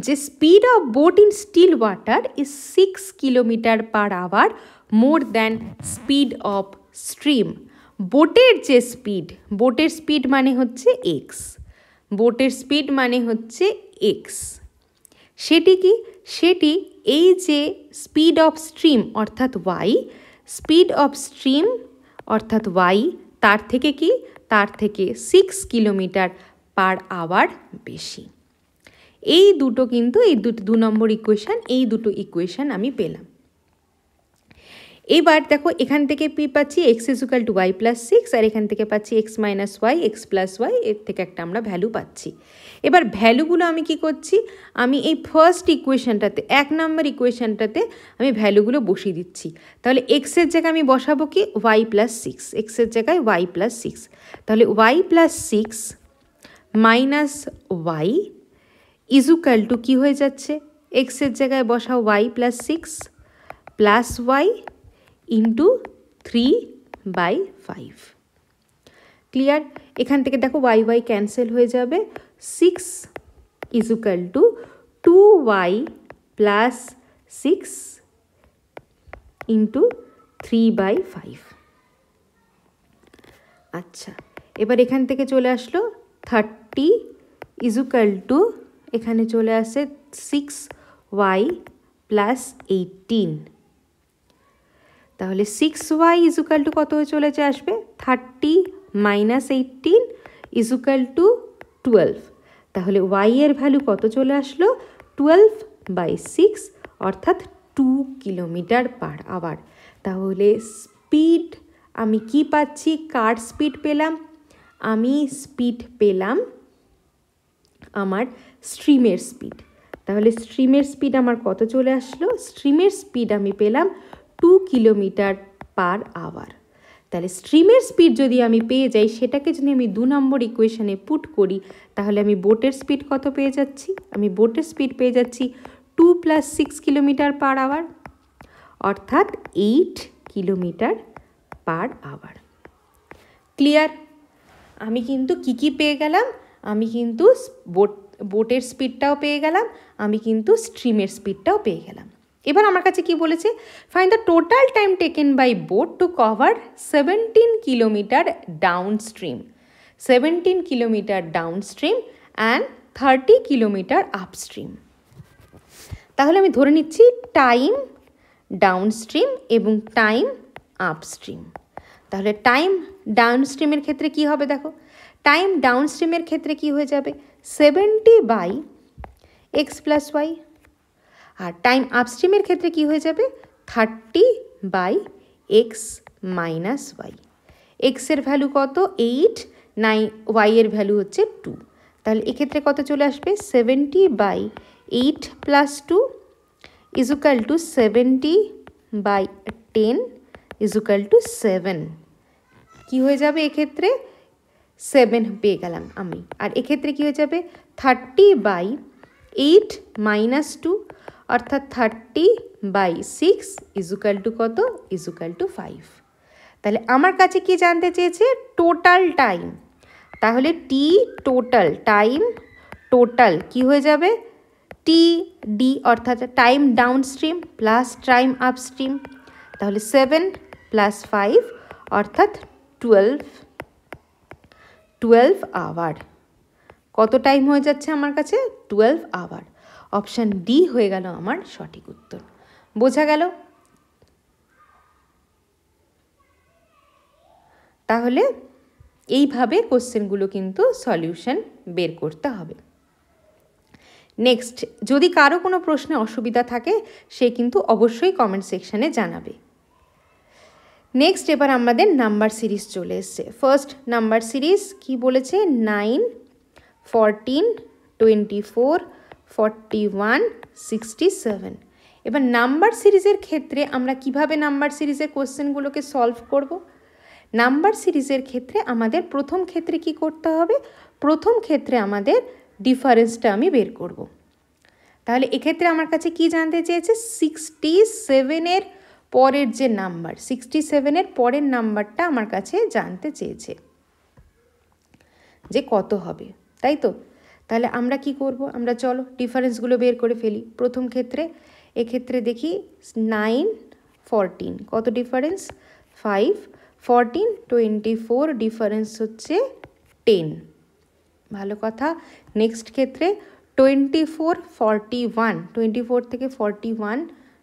যে speed of boat in still water is 6 km/h more than speed of stream. বোটের স্পিড মানে হচ্ছে এক্স, সেটি কি? সেটি এই যে স্পিড অফ স্ট্রিম অর্থাৎ ওয়াই, তার থেকে 6 km/h বেশি। এই দুটো 2 নম্বর ইকুয়েশন, এই দুটো ইকুয়েশন আমি পেলাম। এবার দেখো, এখান থেকে পাচ্ছি X is equal to Y plus 6, আর এখান থেকে পাচ্ছি X minus Y, X plus Y, এর থেকে একটা আমরা ভ্যালু পাচ্ছি। এবার ভ্যালুগুলো আমি কি করছি, আমি এই ফার্স্ট ইকুয়েশনটাতে, 1 নম্বর ইকুয়েশনটাতে আমি ভ্যালুগুলো বসিয়ে দিচ্ছি। তাহলে এক্সের জায়গায় আমি বসাবো কি ওয়াই প্লাস 6, এক্সের জায়গায় ওয়াই প্লাস 6। তাহলে y plus 6 minus Y is equal to কী হয়ে যাচ্ছে, এক্সের জায়গায় বসাও y plus 6 plus Y into 3/5। Clear? এখান থেকে দেখো ওয়াই ক্যান্সেল হয়ে যাবে, 6 equal to 2y plus 6 into 3/5। আচ্ছা, এবার এখান থেকে চলে আসলো 30 ইজুকাল টু, এখানে চলে আসে 6y প্লাস 18। তাহলে 6y ইজুকাল টু কত হয়ে চলেছে আসবে, 30 মাইনাস 18 ইজুকাল টু 12। তাহলে y এর ভ্যালু কত চলে আসলো, 12/6 অর্থাৎ 2 km/h। তাহলে স্পিড আমি কি পাচ্ছি, কার স্পিড পেলাম? আমি স্পিড পেলাম আমার স্ট্রিমের স্পিড। তাহলে স্ট্রিমের স্পিড আমার কত চলে আসলো, স্ট্রিমের স্পিড আমি পেলাম 2 km/h। তাহলে স্ট্রিমের স্পিড যদি আমি পেয়ে যাই, সেটাকে যদি আমি 2 নম্বর ইকুয়েশনে পুট করি, তাহলে আমি বোটের স্পিড কত পেয়ে যাচ্ছি, আমি বোটের স্পিড পেয়ে যাচ্ছি 2 + 6 km/h, অর্থাৎ 8 km/h। ক্লিয়ার? আমি কিন্তু কি পেয়ে গেলাম, আমি কিন্তু বোটের স্পিডটাও পেয়ে গেলাম, আমি কিন্তু স্ট্রিমের স্পিডটাও পেয়ে গেলাম। এবার আমার কাছে কি বলেছে, find the total time taken by boat to cover 17 km downstream, 17 km downstream and 30 km upstream. তাহলে আমি ধরে নিচ্ছি টাইম ডাউনস্ট্রিম এবং টাইম আপস্ট্রিম। তাহলে টাইম ডাউনস্ট্রিমের ক্ষেত্রে কি হবে, দেখো টাইম ডাউনস্ট্রিমের ক্ষেত্রে কি হয়ে যাবে, 70/x প্লাস ওয়াই, আর টাইম আপস্ট্রিমের ক্ষেত্রে কি হয়ে যাবে, 30/x মাইনাস ওয়াই। এক্সের ভ্যালু কত 8, ওয়াই এর ভ্যালু হচ্ছে 2। তাহলে এক্ষেত্রে কত চলে আসবে, 70/8 plus 2 is equal to 70/10 is equal to 7। কী হয়ে যাবে এক্ষেত্রে, 7 পেয়ে গেলাম আমি। আর এক্ষেত্রে কী হয়ে যাবে, 30/8 মাইনাস 2 অর্থাৎ 30/6 ইজুকাল টু কত, ইজুকাল টু 5। তাহলে আমার কাছে কি জানতে চেয়েছে, টোটাল টাইম। তাহলে টি টোটাল টাইম, টোটাল কি হয়ে যাবে, টি ডি অর্থাৎ time downstream plus time upstream. তাহলে 7 + 5 অর্থাৎ 12 আওয়ার। কত টাইম হয়ে যাচ্ছে আমার কাছে, 12 আওয়ার। অপশান ডি হয়ে গেল আমার সঠিক উত্তর। বোঝা গেল? তাহলে এইভাবে কোশ্চেনগুলো কিন্তু সলিউশন বের করতে হবে। নেক্সট, যদি কারো কোনো প্রশ্নে অসুবিধা থাকে সে কিন্তু অবশ্যই কমেন্ট সেকশানে জানাবে। নেক্সট এবার আমাদের নাম্বার সিরিজ চলে এসছে। ফার্স্ট নাম্বার সিরিজ কি বলেছে? 9, 14, 24, 41, 67। এবার নাম্বার সিরিজের ক্ষেত্রে আমরা কিভাবে নাম্বার সিরিজের কোশ্চেনগুলোকে সলভ করব? নাম্বার সিরিজের ক্ষেত্রে আমাদের প্রথম ক্ষেত্রে কি করতে হবে? প্রথম ক্ষেত্রে আমাদের ডিফারেন্সটা আমি বের করব। তাহলে এক্ষেত্রে আমার কাছে কি জানতে চেয়েছে? 67-এর পরের যে নাম্বার, 67-এর পরের নাম্বারটা আমার কাছে জানতে চেয়েছে যে কত হবে, তাই তো? তাহলে আমরা কি করব? আমরা চলো ডিফারেন্সগুলো বের করে ফেলি। প্রথম ক্ষেত্রে এক্ষেত্রে দেখি 9, 14 কত ডিফারেন্স? 5, 14, 24 ডিফারেন্স হচ্ছে 10। ভালো কথা। নেক্সট ক্ষেত্রে 24, 41, 24 থেকে 41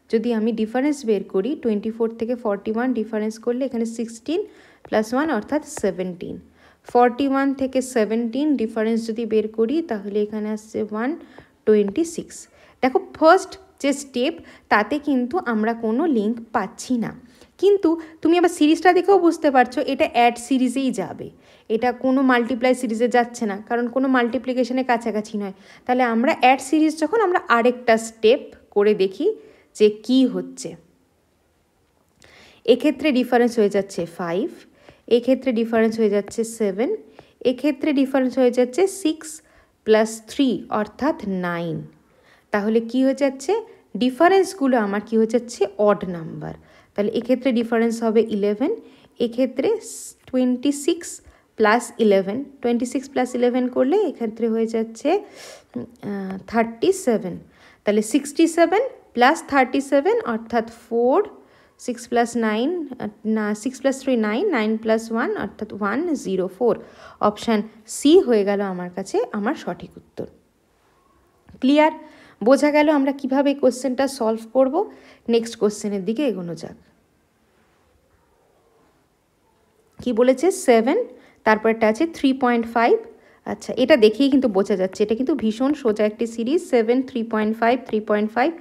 যদি আমি ডিফারেন্স বের করি, 24 থেকে 41 ডিফারেন্স করলে এখানে 16 + 1 অর্থাৎ 17। 41 থেকে 17 ডিফারেন্স যদি বের করি তাহলে এখানে আসছে 126। দেখো ফার্স্ট যে স্টেপ তাতে কিন্তু আমরা কোনো লিঙ্ক পাচ্ছি না, কিন্তু তুমি আবার সিরিজটা দেখেও বুঝতে পারছো এটা অ্যাড সিরিজেই যাবে, এটা কোনো মাল্টিপ্লাই সিরিজে যাচ্ছে না, কারণ কোনো মাল্টিপ্লিকেশনের কাছাকাছি নয়। তাহলে আমরা অ্যাড সিরিজ যখন আমরা আরেকটা স্টেপ করে দেখি যে কি হচ্ছে। এক্ষেত্রে ডিফারেন্স হয়ে যাচ্ছে 5, এক্ষেত্রে ডিফারেন্স হয়ে যাচ্ছে 7, এক্ষেত্রে ডিফারেন্স হয়ে যাচ্ছে 6 + 3 অর্থাৎ 9। তাহলে কি হয়ে যাচ্ছে? ডিফারেন্সগুলো আমার কি হয়ে যাচ্ছে? Odd number. তাহলে এক্ষেত্রে ডিফারেন্স হবে 11, এক্ষেত্রে 26 + 11, 26 + 11 করলে এক্ষেত্রে হয়ে যাচ্ছে 37। তাহলে 67 + 37 অর্থাৎ 4, 6 + 9 না 6 + 3 9, 9 + 1 অর্থাৎ 104। অপশান সি হয়ে গেল আমার কাছে আমার সঠিক উত্তর। ক্লিয়ার? বোঝা গেল আমরা কিভাবে কোশ্চেনটা সলভ করব। নেক্সট কোশ্চেনের দিকে এগোনো যাক। কি বলেছে? 7, তারপরটা আছে 3.5। আচ্ছা, এটা দেখেই কিন্তু বোঝা যাচ্ছে এটা কিন্তু ভীষণ সোজা একটি সিরিজ। 7, 3.5, 3.5,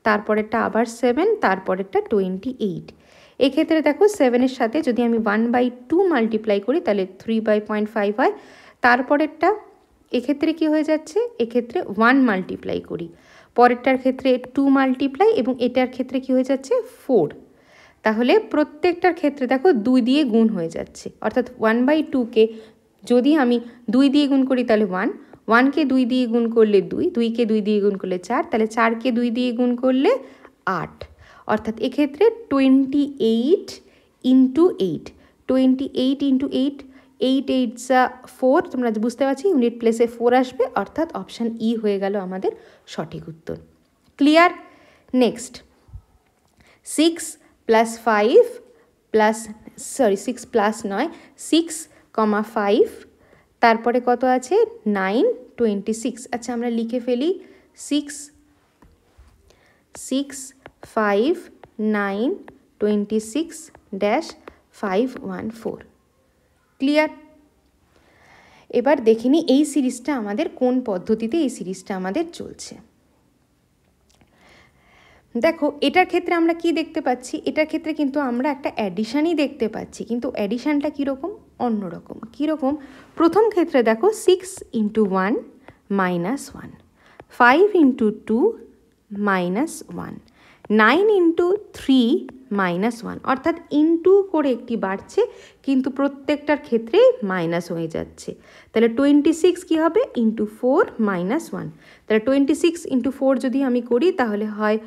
তারপরেরটা আবার 7, তারপরেরটা 28। এক্ষেত্রে দেখো 7-এর সাথে যদি আমি 1/2 মাল্টিপ্লাই করি তাহলে 3/0.5 হয়। তারপরেরটা এক্ষেত্রে কি হয়ে যাচ্ছে? এক্ষেত্রে 1 মাল্টিপ্লাই করি, পরেরটার ক্ষেত্রে 2 মাল্টিপ্লাই এবং এটার ক্ষেত্রে কি হয়ে যাচ্ছে? 4। তাহলে প্রত্যেকটার ক্ষেত্রে দেখো 2 দিয়ে গুণ হয়ে যাচ্ছে, অর্থাৎ 1/2কে যদি আমি 2 দিয়ে গুণ করি তাহলে 1, 1কে 2 দিয়ে গুণ করলে 2, 2কে 2 দিয়ে গুণ করলে 4, তাহলে 4কে 2 দিয়ে গুণ করলে 8। অর্থাৎ এক্ষেত্রে 28 × 8, 28 × 8, 8 8 4, তোমরা বুঝতে পারছি ইউনিট প্লেসে 4 আসবে, অর্থাৎ অপশান ই হয়ে গেল আমাদের সঠিক উত্তর। ক্লিয়ার? নেক্সট 6 + 5 6, তারপরে কত আছে? 9, 26। আচ্ছা আমরা লিখে ফেলি 6, 5, 9, 26 -514। ক্লিয়ার? এবার দেখে নিই এই সিরিজটা আমাদের কোন পদ্ধতিতে এই সিরিজটা আমাদের চলছে। দেখো এটার ক্ষেত্রে আমরা কি দেখতে পাচ্ছি? এটার ক্ষেত্রে কিন্তু আমরা একটা অ্যাডিশানই দেখতে পাচ্ছি, কিন্তু অ্যাডিশানটা কীরকম? অন্যরকম। কীরকম? প্রথম ক্ষেত্রে দেখো 6 × 1 -1, 5 × 2 -1, 9 × 3 -1, অর্থাৎ ইনটু করে একটি বাড়ছে কিন্তু প্রত্যেকটার ক্ষেত্রেই মাইনাস হয়ে যাচ্ছে। তাহলে 26 কী হবে? × 4 -1। তাহলে 26 × 4 যদি আমি করি তাহলে হয়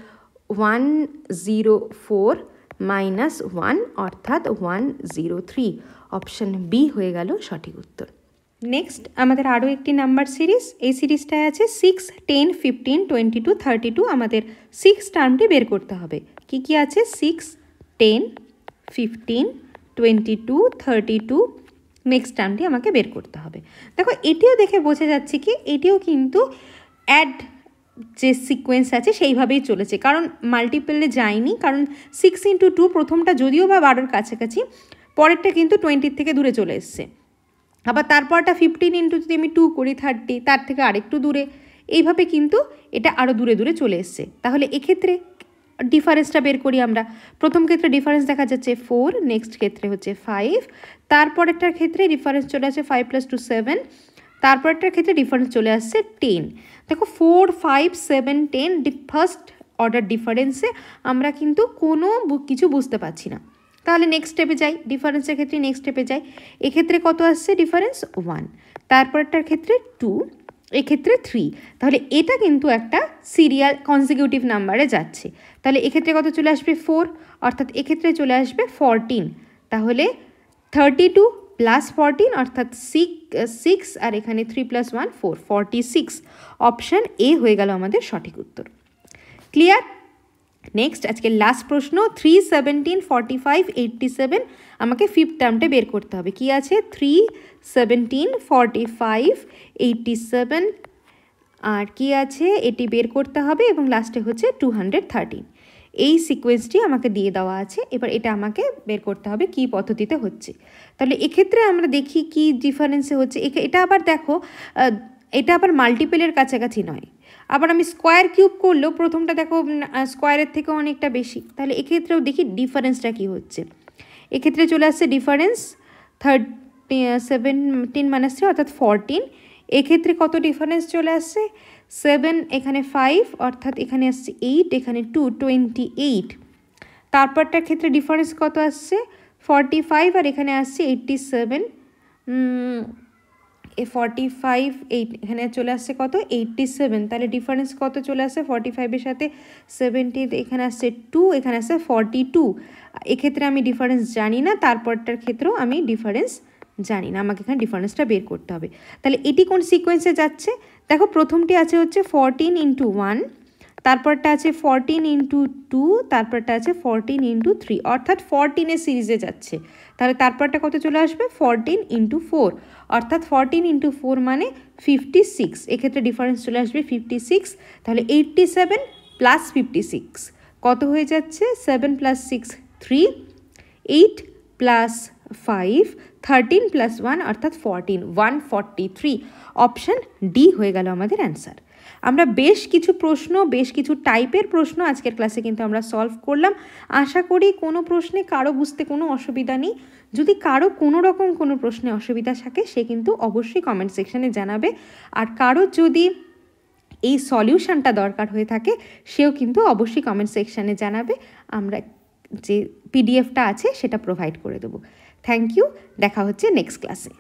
104 -1 অর্থাৎ 103। অপশান বি হয়ে গেল সঠিক উত্তর। নেক্সট আমাদের আরও একটি নাম্বার সিরিজ। এই সিরিজটায় আছে 6, 10, 15, 22, 32। আমাদের 6 টার্মটি বের করতে হবে। কি কি আছে? 6, 10, 15, 22, 32। নেক্সট টার্মটি আমাকে বের করতে হবে। দেখো এটিও দেখে বোঝা যাচ্ছে কি এটিও কিন্তু অ্যাড যে সিকোয়েন্স আছে সেইভাবেই চলেছে, কারণ মাল্টিপলে যায়নি, কারণ 6 × 2 প্রথমটা যদিও বা 12-র কাছাকাছি, পরেরটা কিন্তু 20 থেকে দূরে চলে এসছে। আবার তারপরটা 15 ইন্টু যদি আমি 2 করি 30, তার থেকে আরেকটু দূরে, এইভাবে কিন্তু এটা আরও দূরে দূরে চলে এসছে। তাহলে এক্ষেত্রে ডিফারেন্সটা বের করি আমরা। প্রথম ক্ষেত্রে ডিফারেন্স দেখা যাচ্ছে 4, নেক্সট ক্ষেত্রে হচ্ছে 5, তারপরেরটার ক্ষেত্রে ডিফারেন্স চলে আসছে 5 + 2 7, তারপরেরটার ক্ষেত্রে ডিফারেন্স চলে আসছে 10। দেখো 4, 5, 7, 10 ফার্স্ট অর্ডার ডিফারেন্সে আমরা কিন্তু কোনো কিছু বুঝতে পারছি না। তাহলে নেক্সট স্টেপে যাই, ডিফারেন্সের ক্ষেত্রে নেক্সট স্টেপে যাই। এক্ষেত্রে কত আসছে ডিফারেন্স 1, তারপরটার ক্ষেত্রে 2, এক্ষেত্রে 3। তাহলে এটা কিন্তু একটা সিরিয়াল কনজিকিউটিভ নাম্বারে যাচ্ছে। তাহলে এক্ষেত্রে কত চলে আসবে 4, অর্থাৎ এক্ষেত্রে চলে আসবে 14। তাহলে 32 + 14 অর্থাৎ 6 আর এখানে 3 + 1 4, 46। অপশান এ হয়ে গেল আমাদের সঠিক উত্তর। ক্লিয়ার? নেক্সট আজকে লাস্ট প্রশ্ন, 3, 17, 45, 87 আমাকে ফিফথ টার্মটা বের করতে হবে। কি আছে? 3, 17, 45, 87 আর কি আছে এটি বের করতে হবে, এবং লাস্টে হচ্ছে 213। এই সিকোয়েন্সটি আমাকে দিয়ে দেওয়া আছে। এবার এটা আমাকে বের করতে হবে কি পদ্ধতিতে হচ্ছে। তাহলে এক্ষেত্রে আমরা দেখি কি ডিফারেন্সে হচ্ছে। এটা আবার দেখো, এটা আবার মাল্টিপেলের কাছাকাছি নয়। আবার আমি স্কোয়ার কিউব করলেও প্রথমটা দেখো স্কোয়ারের থেকে অনেকটা বেশি। তাহলে এক্ষেত্রেও দেখি ডিফারেন্সটা কি হচ্ছে। এক্ষেত্রে চলে আসছে ডিফারেন্স 17 - 3 অর্থাৎ 14। এক্ষেত্রে কত ডিফারেন্স চলে আসছে? 7, এখানে 5 অর্থাৎ এখানে আসছে 8, এখানে 2, 28। তারপরটার ক্ষেত্রে ডিফারেন্স কত আসছে? 45 আর এখানে আসছে 87। 45, 8 এখানে চলে আসছে কত? 87। তাহলে ডিফারেন্স কত চলে আসছে? 45-এর সাথে 70, এখানে আসছে 2, এখানে আসছে 42। এক্ষেত্রে আমি ডিফারেন্স জানি না, তারপরটার ক্ষেত্রেও আমি ডিফারেন্স জানি না, আমাকে এখানে ডিফারেন্সটা বের করতে হবে। তাহলে এটি কোন সিকোয়েন্সে যাচ্ছে? দেখো প্রথমটি আছে হচ্ছে 14 × 1, তারপরটা আছে 14 × 2, তারপরটা আছে 14 × 3 অর্থাৎ 14-এর সিরিজে যাচ্ছে। তাহলে তারপরটা কত চলে আসবে? 14 × 4 অর্থাৎ 14 × 4 মানে 56। এক্ষেত্রে ডিফারেন্স চলে আসবে 56। তাহলে 87 + 56 কত হয়ে যাচ্ছে? 7 + 6 3, 8 + 5 13 + 1 অর্থাৎ 14, 143। অপশান ডি হয়ে গেল আমাদের অ্যান্সার। আমরা বেশ কিছু প্রশ্ন, বেশ কিছু টাইপের প্রশ্ন আজকের ক্লাসে কিন্তু আমরা সলভ করলাম। আশা করি কোনো প্রশ্নে কারো বুঝতে কোনো অসুবিধা নেই। যদি কারো কোনো রকম কোনো প্রশ্নে অসুবিধা থাকে সে কিন্তু অবশ্যই কমেন্ট সেকশানে জানাবে। আর কারো যদি এই সলিউশনটা দরকার হয়ে থাকে সেও কিন্তু অবশ্যই কমেন্ট সেকশানে জানাবে। আমরা যে পিডিএফটা আছে সেটা প্রোভাইড করে দেবো। থ্যাংক ইউ, দেখা হচ্ছে নেক্সট ক্লাসে।